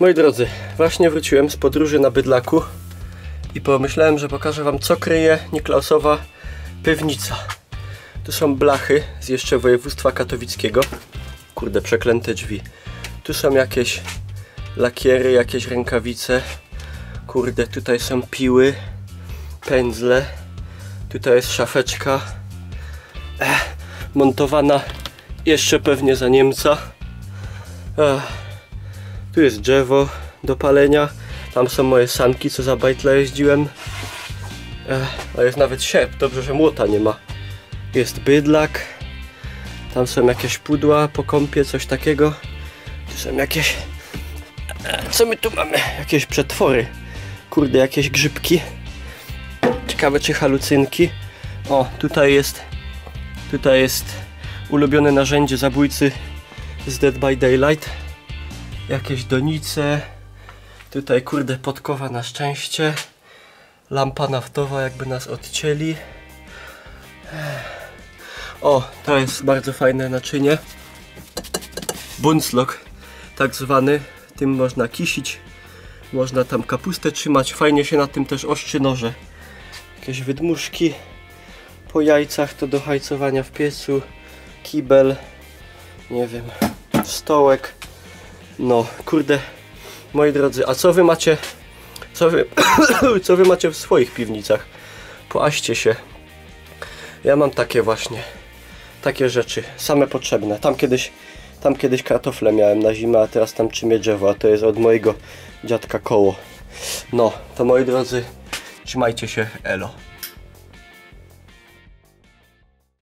Moi drodzy, właśnie wróciłem z podróży na bydlaku i pomyślałem, że pokażę wam, co kryje Niklausowa piwnica. Tu są blachy z jeszcze województwa katowickiego. Kurde, przeklęte drzwi. Tu są jakieś lakiery, jakieś rękawice. Kurde, tutaj są piły, pędzle. Tutaj jest szafeczka montowana jeszcze pewnie za Niemca. Tu jest drzewo do palenia. Tam są moje sanki, co za bajtla jeździłem. A jest nawet sierp, dobrze, że młota nie ma. Jest bydlak. Tam są jakieś pudła po kąpie, coś takiego. Tu są jakieś... Co my tu mamy? Jakieś przetwory. Kurde, jakieś grzybki. Ciekawe, czy halucynki. O, tutaj jest ulubione narzędzie zabójcy z Dead by Daylight. Jakieś donice. Tutaj, kurde, podkowa na szczęście. Lampa naftowa, jakby nas odcięli. O, to jest bardzo fajne naczynie. Bunzlok, tak zwany. Tym można kisić. Można tam kapustę trzymać. Fajnie się na tym też ostrzy noże. Jakieś wydmuszki. Po jajcach to do hajcowania w piecu. Kibel. Nie wiem. Stołek. No, kurde. Moi drodzy, a co wy macie? Co wy macie w swoich piwnicach? Poaście się. Ja mam takie właśnie. Takie rzeczy. Same potrzebne. Tam kiedyś kartofle miałem na zimę, a teraz tam trzymię drzewo. A to jest od mojego dziadka koło. No, to moi drodzy, trzymajcie się. Elo.